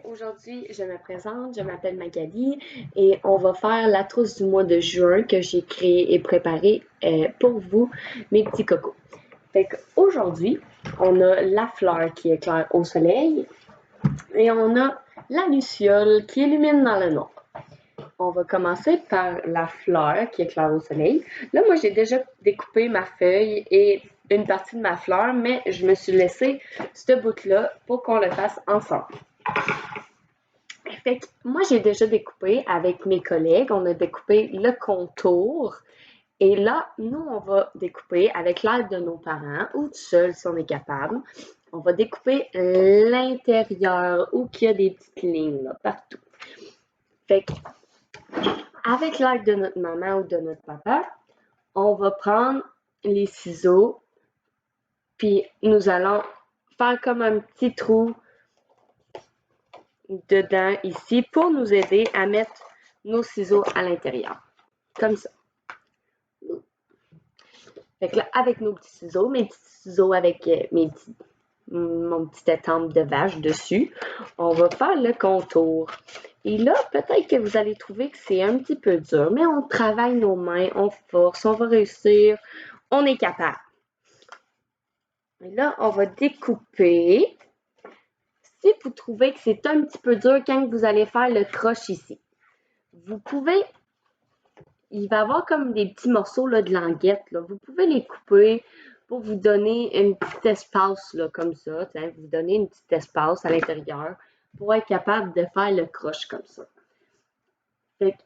Aujourd'hui, je me présente, je m'appelle Magali et on va faire la trousse du mois de juin que j'ai créée et préparée pour vous, mes petits cocos. Fait qu'aujourd'hui, on a la fleur qui éclaire au soleil et on a la luciole qui illumine dans le noir. On va commencer par la fleur qui éclaire au soleil. Là, moi, j'ai déjà découpé ma feuille et une partie de ma fleur, mais je me suis laissé ce bout-là pour qu'on le fasse ensemble. Fait que moi, j'ai déjà découpé avec mes collègues. On a découpé le contour. Et là, nous, on va découper avec l'aide de nos parents ou tout seul si on est capable. On va découper l'intérieur où il y a des petites lignes là, partout. Fait que, avec l'aide de notre maman ou de notre papa, on va prendre les ciseaux, puis nous allons faire comme un petit trou dedans ici pour nous aider à mettre nos ciseaux à l'intérieur. Comme ça. Fait que là, avec nos petits ciseaux, mes petits ciseaux avec mon petit étampe de vache dessus, on va faire le contour. Et là, peut-être que vous allez trouver que c'est un petit peu dur, mais on travaille nos mains, on force, on va réussir, on est capable. Et là, on va découper. Si vous trouvez que c'est un petit peu dur quand vous allez faire le croche ici, vous pouvez, il va y avoir comme des petits morceaux là, de languette, là. Vous pouvez les couper pour vous donner un petit espace là, comme ça, vous donner un petit espace à l'intérieur pour être capable de faire le croche comme ça. Fait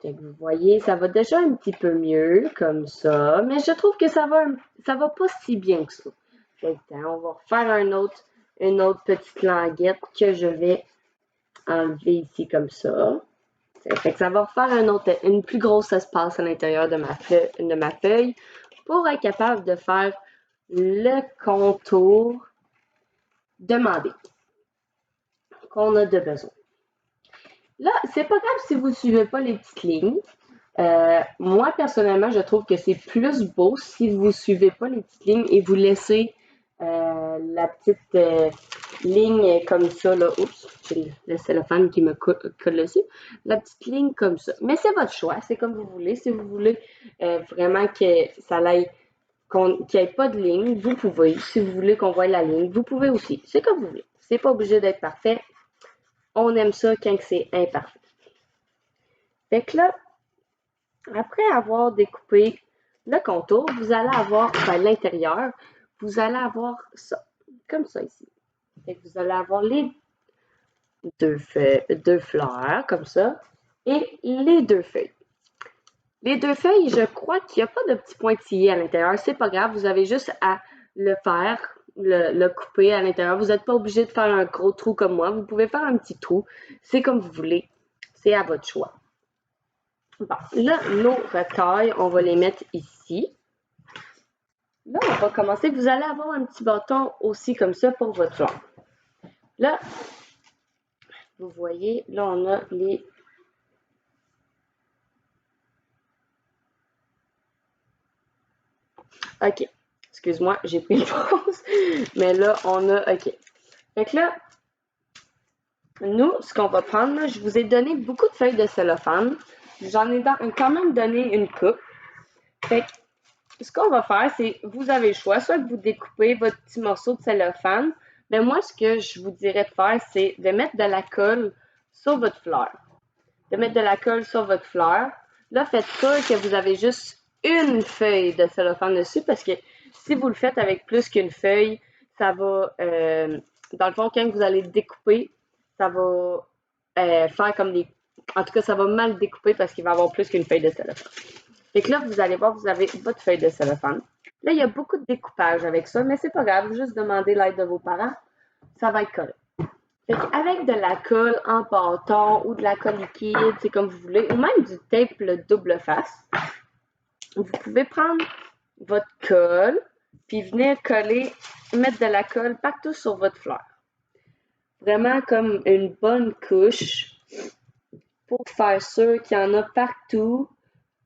que vous voyez, ça va déjà un petit peu mieux comme ça, mais je trouve que ça va pas si bien que ça. Fait que, on va refaire une autre petite languette que je vais enlever ici comme ça. Fait que ça va refaire une plus grosse espace à l'intérieur de ma feuille pour être capable de faire le contour demandé qu'on a de besoin. Là, c'est pas grave si vous ne suivez pas les petites lignes. Moi, personnellement, je trouve que c'est plus beau si vous ne suivez pas les petites lignes et vous laissez la petite ligne comme ça. Là. Oups, j'ai le cellophane qui me colle dessus. La petite ligne comme ça. Mais c'est votre choix, c'est comme vous voulez. Si vous voulez vraiment que ça aille, qu'il n'y ait pas de ligne, vous pouvez. Si vous voulez qu'on voie la ligne, vous pouvez aussi. C'est comme vous voulez. C'est pas obligé d'être parfait. On aime ça quand c'est imparfait. Fait que là, après avoir découpé le contour, vous allez avoir, l'intérieur, vous allez avoir ça, comme ça ici. Fait que vous allez avoir les deux fleurs, comme ça, et les deux feuilles. Les deux feuilles, je crois qu'il n'y a pas de petits pointillés à l'intérieur. C'est pas grave, vous avez juste à le faire, le couper à l'intérieur. Vous n'êtes pas obligé de faire un gros trou comme moi. Vous pouvez faire un petit trou. C'est comme vous voulez. C'est à votre choix. Bon, là, nos retailles, on va les mettre ici. Là, on va commencer. Vous allez avoir un petit bâton aussi comme ça pour votre fleur. Là, vous voyez, là, on a les... OK. Excuse-moi, j'ai pris une pause. Mais là, on a... OK. Fait que là, nous, ce qu'on va prendre, là, je vous ai donné beaucoup de feuilles de cellophane. J'en ai quand même donné une coupe. Fait que ce qu'on va faire, c'est, vous avez le choix, soit que vous découpez votre petit morceau de cellophane, mais moi, ce que je vous dirais de faire, c'est de mettre de la colle sur votre fleur. De mettre de la colle sur votre fleur. Là, faites sûr que vous avez juste une feuille de cellophane dessus, parce que si vous le faites avec plus qu'une feuille, ça va, dans le fond, quand vous allez découper, ça va faire comme des... En tout cas, ça va mal découper parce qu'il va y avoir plus qu'une feuille de cellophane. Fait que là, vous allez voir, vous avez votre feuille de cellophane. Là, il y a beaucoup de découpage avec ça, mais c'est pas grave, juste demandez l'aide de vos parents, ça va être correct. Fait qu'avec de la colle en bâton ou de la colle liquide, c'est comme vous voulez, ou même du tape le double face, vous pouvez prendre votre colle, puis venir coller, mettre de la colle partout sur votre fleur. Vraiment comme une bonne couche pour faire sûr qu'il y en a partout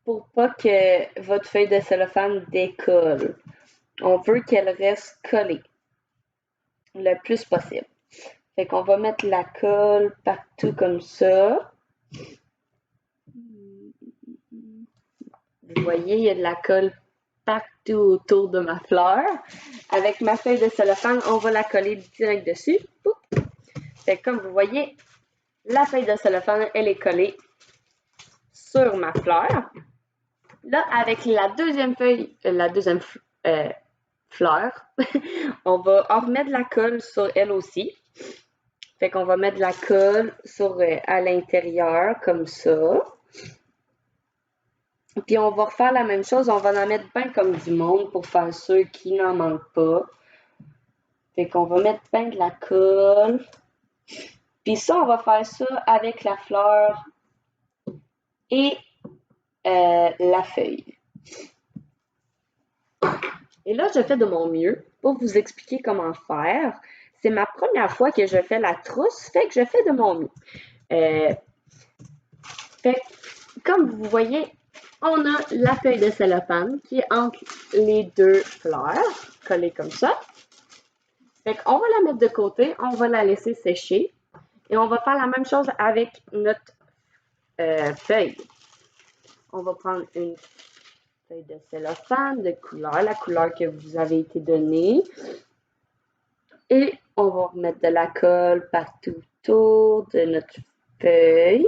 pour pas que votre feuille de cellophane décolle. On veut qu'elle reste collée le plus possible. Fait qu'on va mettre la colle partout comme ça. Vous voyez, il y a de la colle partout autour de ma fleur. Avec ma feuille de cellophane, on va la coller direct dessus. Fait que comme vous voyez, la feuille de cellophane, elle est collée sur ma fleur. Là, avec la deuxième feuille, fleur, on va en remettre la colle sur elle aussi. Fait qu'on va mettre la colle à l'intérieur, comme ça. Puis on va refaire la même chose, on va en mettre bien comme du monde pour faire sûr qu'il n'en manque pas. Fait qu'on va mettre bien de la colle. Puis ça, on va faire ça avec la fleur et la feuille. Et là, je fais de mon mieux pour vous expliquer comment faire. C'est ma première fois que je fais la trousse, fait que je fais de mon mieux. Fait que, comme vous voyez, on a la feuille de cellophane qui est entre les deux fleurs, collée comme ça. Fait qu'on va la mettre de côté, on va la laisser sécher et on va faire la même chose avec notre feuille. On va prendre une feuille de cellophane de couleur, la couleur que vous avez été donnée. Et on va remettre de la colle partout autour de notre feuille.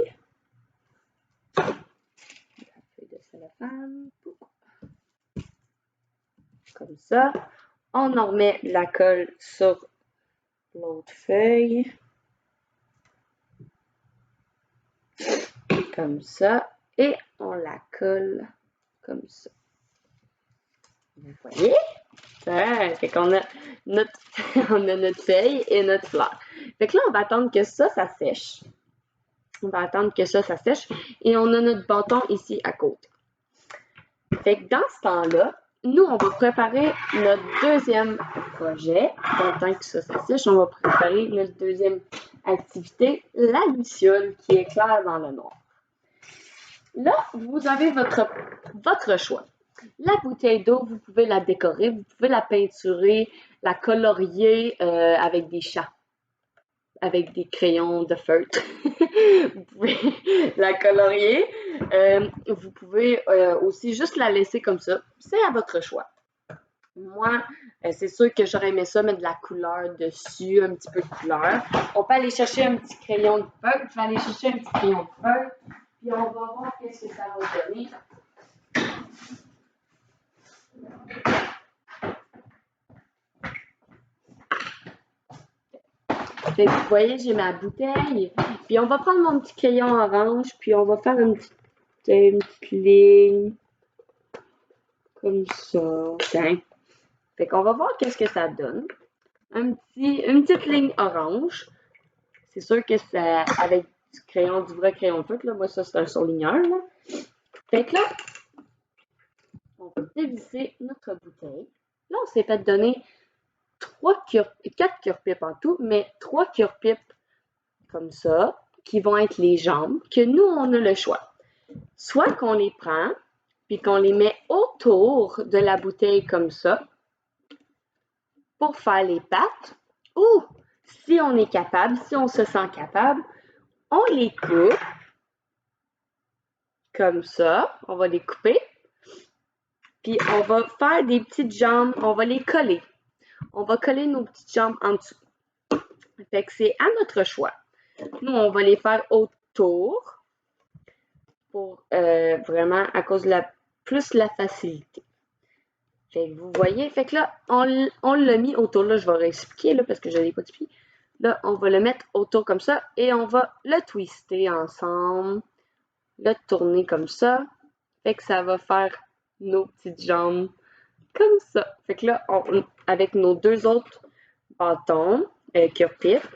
La feuille de cellophane. Comme ça. On en remet la colle sur l'autre feuille. Comme ça. Et on la colle comme ça. Vous voyez? Fait qu'on a on a notre feuille et notre fleur. Fait que là, on va attendre que ça sèche. On va attendre que ça sèche. Et on a notre bâton ici à côté. Fait que dans ce temps-là, nous, on va préparer notre deuxième projet. En tant que ça sèche, on va préparer notre deuxième activité, la luciole qui éclaire dans le noir. Là, vous avez votre choix. La bouteille d'eau, vous pouvez la décorer, vous pouvez la peinturer, la colorier avec des chats, avec des crayons de feutre. Vous pouvez la colorier. Vous pouvez aussi juste la laisser comme ça. C'est à votre choix. Moi, c'est sûr que j'aurais aimé ça, mettre de la couleur dessus, un petit peu de couleur. On peut aller chercher un petit crayon de feutre. Je vais aller chercher un petit crayon de feutre. Puis on va voir qu'est-ce que ça va donner. Fait que vous voyez, j'ai ma bouteille. Puis on va prendre mon petit crayon orange, puis on va faire une petite ligne. Comme ça. Tiens. Fait qu'on va voir qu'est-ce que ça donne. Une petite ligne orange. C'est sûr que c'est avec du vrai crayon de feutre. Là. Moi, ça, c'est un surligneur. Là. Fait que là, on va dévisser notre bouteille. Là, on s'est fait donner 4 cure-pipes en tout, mais 3 cure-pipes comme ça, qui vont être les jambes, que nous, on a le choix. Soit qu'on les prend, puis qu'on les met autour de la bouteille comme ça, pour faire les pattes, ou si on est capable, si on se sent capable, on les coupe comme ça, on va les couper, puis on va faire des petites jambes, on va les coller. On va coller nos petites jambes en dessous. Fait que c'est à notre choix. Nous, on va les faire autour pour vraiment à cause de plus la facilité. Fait que vous voyez, fait que là, on l'a mis autour. Là, je vais réexpliquer là, parce que je l'ai pas expliqué. Là, on va le mettre autour comme ça et on va le twister ensemble, le tourner comme ça. Fait que ça va faire nos petites jambes comme ça. Fait que là, avec nos deux autres bâtons, cure-pipes,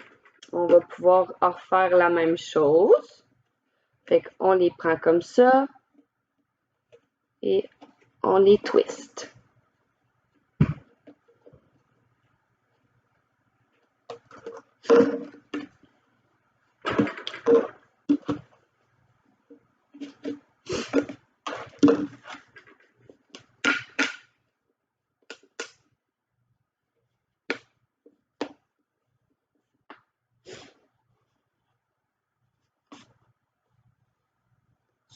on va pouvoir en refaire la même chose. Fait qu'on les prend comme ça et on les twist.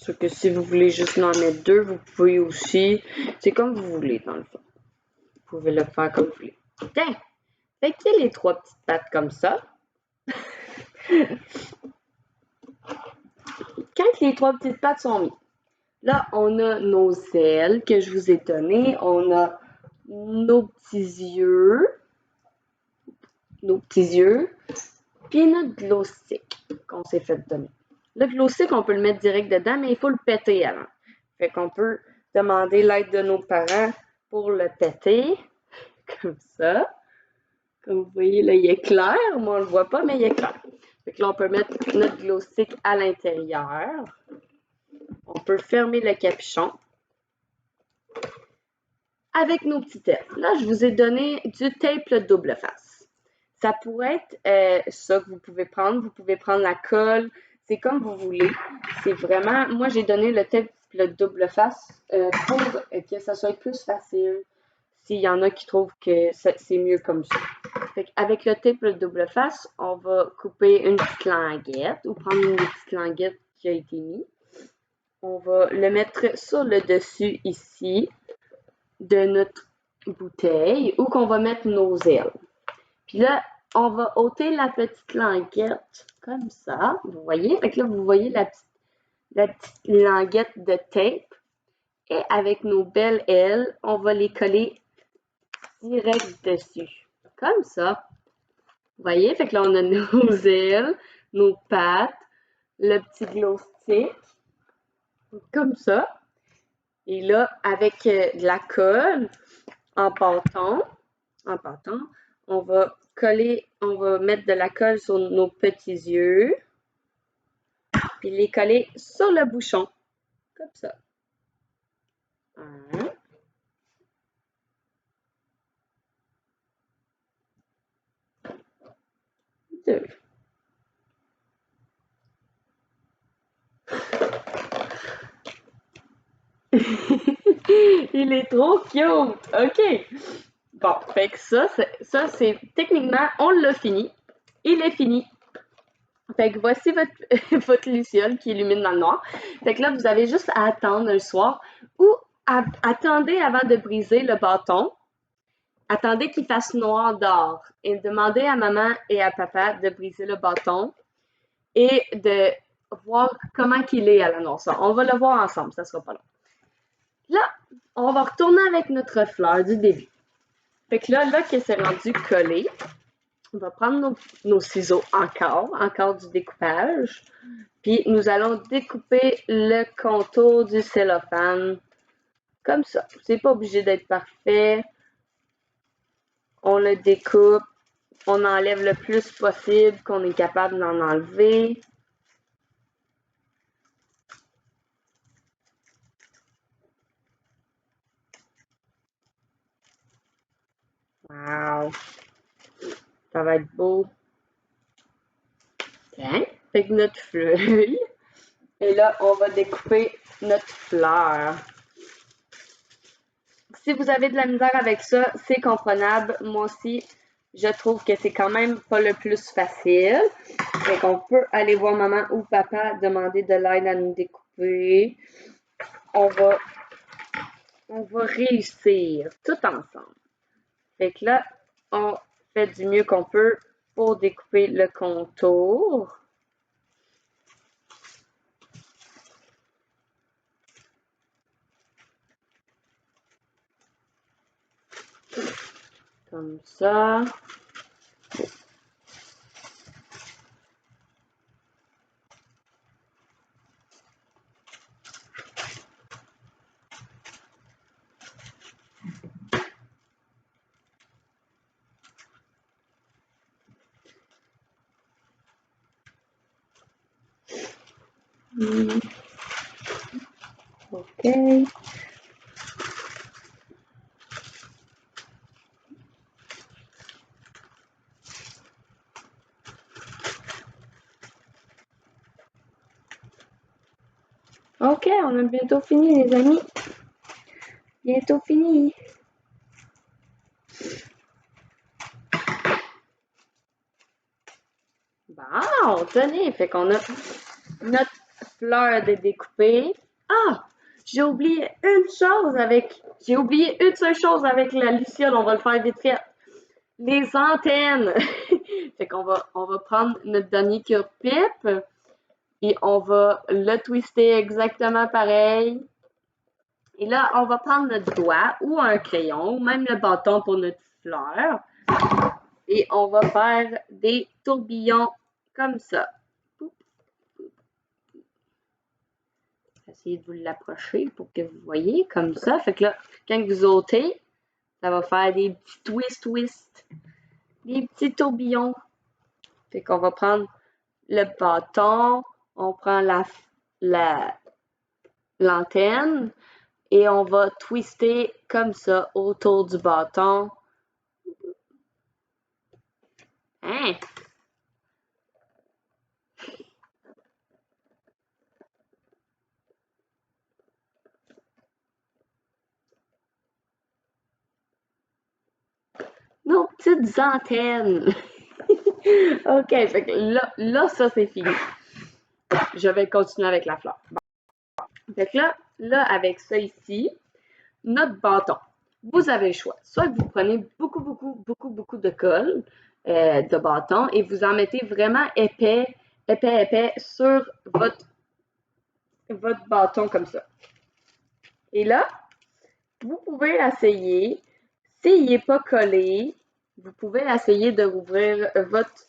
sûr que si vous voulez juste en mettre deux, vous pouvez aussi. C'est comme vous voulez, dans le fond. Vous pouvez le faire comme vous voulez. Tiens! Fait qu'il y a les trois petites pattes comme ça. Quand les trois petites pattes sont mises, là, on a nos ailes que je vous ai données. On a nos petits yeux. Puis notre glow stick qu'on s'est fait donner. Le glow stick, on peut le mettre direct dedans, mais il faut le péter avant. Fait qu'on peut demander l'aide de nos parents pour le péter. Comme ça. Comme vous voyez, là, il est clair. Moi, on le voit pas, mais il est clair. Fait que là, on peut mettre notre glow stick à l'intérieur. On peut fermer le capuchon. Avec nos petits ailes. Là, je vous ai donné du tape double face. Ça pourrait être ça que vous pouvez prendre. Vous pouvez prendre la colle. C'est comme vous voulez. C'est vraiment... Moi, j'ai donné le tape double face pour que ça soit plus facile. S'il y en a qui trouvent que c'est mieux comme ça. Fait avec le tape double face, on va couper une petite languette ou prendre une petite languette qui a été mise. On va le mettre sur le dessus ici de notre bouteille où qu'on va mettre nos ailes. Puis là, on va ôter la petite languette comme ça. Vous voyez? Fait que là, vous voyez la petite languette de tape. Et avec nos belles ailes, on va les coller direct dessus. Comme ça. Vous voyez? Fait que là, on a nos ailes, nos pattes, le petit glow stick. Comme ça. Et là, avec de la colle, en pâton, on va mettre de la colle sur nos petits yeux, puis les coller sur le bouchon, comme ça. 1, 2. Il est trop cute! OK! Bon, fait que ça c'est techniquement, on l'a fini. Il est fini. Fait que voici votre, votre luciole qui illumine dans le noir. Fait que là, vous avez juste à attendre le soir ou attendez avant de briser le bâton. Attendez qu'il fasse noir dehors et demandez à maman et à papa de briser le bâton et de voir comment qu'il est à la noirceur. On va le voir ensemble, ça sera pas long. Là, on va retourner avec notre fleur du début. Fait que là que c'est rendu collé, on va prendre nos ciseaux encore du découpage. Puis nous allons découper le contour du cellophane comme ça. C'est pas obligé d'être parfait. On le découpe. On enlève le plus possible qu'on est capable d'en enlever. Wow! Ça va être beau. Tiens, fait que notre feuille. Et là, on va découper notre fleur. Si vous avez de la misère avec ça, c'est comprenable. Moi aussi, je trouve que c'est quand même pas le plus facile. Fait qu'on peut aller voir maman ou papa, demander de l'aide à nous découper. On va réussir tout ensemble. Fait que là, on fait du mieux qu'on peut pour découper le contour. Comme ça. OK. OK, on a bientôt fini, les amis. Bientôt fini. Bon, tenez, fait qu'on a notre fleur de découper. Ah! J'ai oublié une seule chose avec la luciole. On va le faire vite fait. Les antennes. Fait qu'on on va prendre notre dernier cure-pipe et on va le twister exactement pareil. Et là, on va prendre notre doigt ou un crayon, ou même le bâton pour notre fleur. Et on va faire des tourbillons comme ça. Essayez de vous l'approcher pour que vous voyez comme ça. Fait que là, quand vous ôtez, ça va faire des petits twists, des petits tourbillons. Fait qu'on va prendre le bâton, on prend l'antenne et on va twister comme ça autour du bâton. Hein? Nos petites antennes. OK, fait que là ça c'est fini. Je vais continuer avec la fleur. Bon. Fait que là, avec ça ici, notre bâton. Vous avez le choix. Soit vous prenez beaucoup de colle de bâton et vous en mettez vraiment épais sur votre bâton comme ça. Et là, vous pouvez essayer, s'il n'est pas collé, vous pouvez essayer de rouvrir votre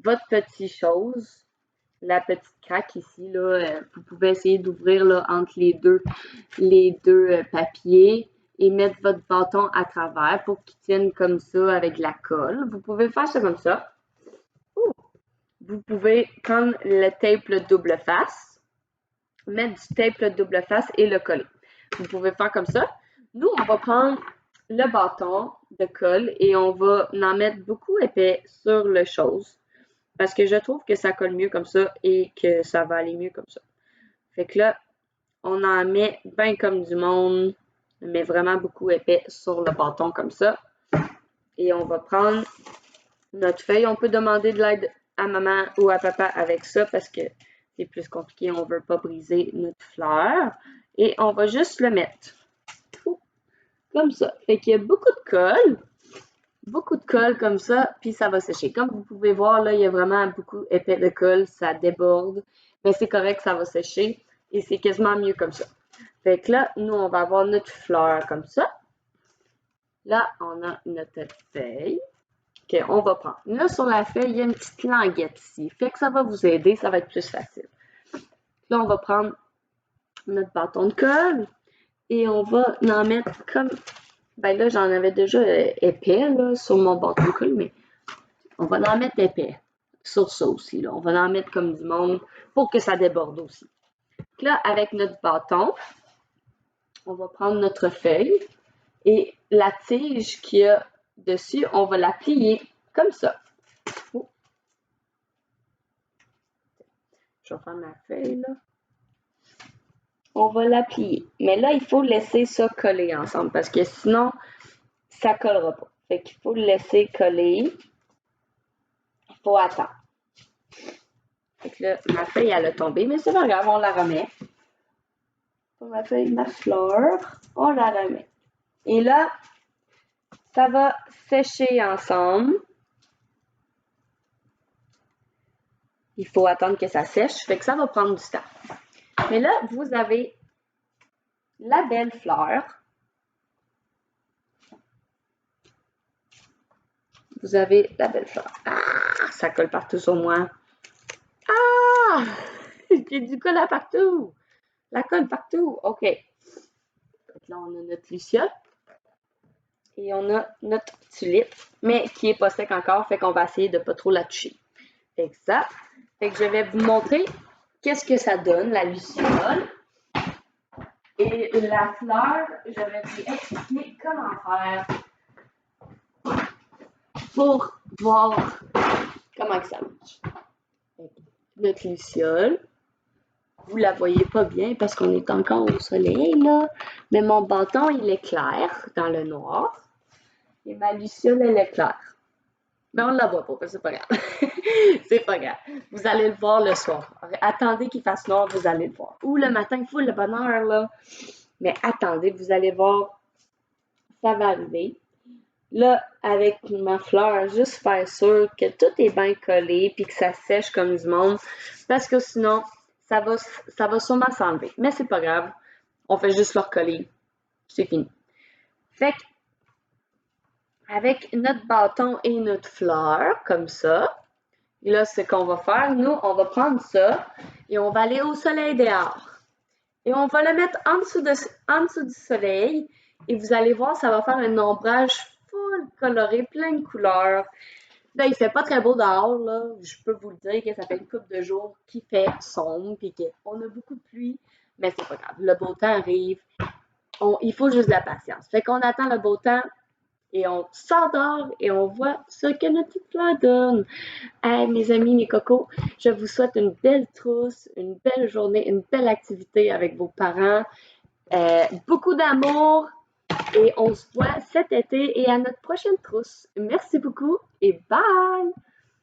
petite chose, la petite craque ici, là, vous pouvez essayer d'ouvrir là, entre les deux papiers et mettre votre bâton à travers pour qu'il tienne comme ça avec la colle. Vous pouvez faire ça comme ça. Vous pouvez prendre le tape double face, mettre du tape double face et le coller. Vous pouvez faire comme ça. Nous, on va prendre le bâton de colle et on va en mettre beaucoup épais sur le chose. Parce que je trouve que ça colle mieux comme ça et que ça va aller mieux comme ça. Fait que là, on en met bien comme du monde, mais vraiment beaucoup épais sur le bâton comme ça. Et on va prendre notre feuille. On peut demander de l'aide à maman ou à papa avec ça parce que c'est plus compliqué. On ne veut pas briser notre fleur. Et on va juste le mettre. Comme ça. Fait qu'il y a beaucoup de colle comme ça, puis ça va sécher. Comme vous pouvez voir, là, il y a vraiment beaucoup épais de colle, ça déborde, mais c'est correct, ça va sécher, et c'est quasiment mieux comme ça. Fait que là, nous, on va avoir notre fleur comme ça. Là, on a notre feuille qu'on va prendre. Là, sur la feuille, il y a une petite languette ici. Fait que ça va vous aider, ça va être plus facile. Là, on va prendre notre bâton de colle et on va en mettre comme... Ben là, j'en avais déjà épais là, sur mon bâton de colle, mais on va en mettre épais sur ça aussi. Là. On va en mettre comme du monde pour que ça déborde aussi. Donc là, avec notre bâton, on va prendre notre feuille et la tige qu'il y a dessus, on va la plier comme ça. Oh. Je vais faire ma feuille là. On va la plier. Mais là, il faut laisser ça coller ensemble parce que sinon, ça ne collera pas. Fait qu'il faut le laisser coller. Il faut attendre. Fait que là, ma feuille, elle a tombé, mais c'est pas grave, on la remet. Pour ma feuille, ma fleur, on la remet. Et là, ça va sécher ensemble. Il faut attendre que ça sèche, fait que ça va prendre du temps. Mais là, vous avez la belle fleur. Vous avez la belle fleur. Ah, ça colle partout sur moi. Ah! J'ai du colle partout. La colle partout. OK. Là, on a notre luciole. Et on a notre tulipe, mais qui n'est pas sec encore, fait qu'on va essayer de ne pas trop la toucher. Fait que ça. Fait que je vais vous montrer qu'est-ce que ça donne, la luciole. Et la fleur, je vais vous expliquer comment faire pour voir comment que ça marche. Notre luciole, vous la voyez pas bien parce qu'on est encore au soleil, là. Mais mon bâton, il est clair dans le noir. Et ma luciole, elle est claire. Mais on ne la voit pas, c'est pas grave. C'est pas grave. Vous allez le voir le soir. Attendez qu'il fasse noir, vous allez le voir. Ou le matin, il faut le bonheur, là. Mais attendez, vous allez voir, ça va arriver. Là, avec ma fleur, juste faire sûr que tout est bien collé puis que ça sèche comme du monde. Parce que sinon, ça va sûrement s'enlever. Mais c'est pas grave. On fait juste le recoller. C'est fini. Fait que, avec notre bâton et notre fleur, comme ça, là, ce qu'on va faire, nous, on va prendre ça et on va aller au soleil dehors. Et on va le mettre en dessous du soleil. Et vous allez voir, ça va faire un ombrage full coloré, plein de couleurs. Là, il fait pas très beau dehors, là. Je peux vous le dire que ça fait une couple de jours qu'il fait sombre et qu'on a beaucoup de pluie. Mais c'est pas grave. Le beau temps arrive. Il faut juste de la patience. Fait qu'on attend le beau temps et on s'endort et on voit ce que notre petite fleur donne. Hey, mes amis, mes cocos, je vous souhaite une belle trousse, une belle journée, une belle activité avec vos parents. Beaucoup d'amour et on se voit cet été et à notre prochaine trousse. Merci beaucoup et bye!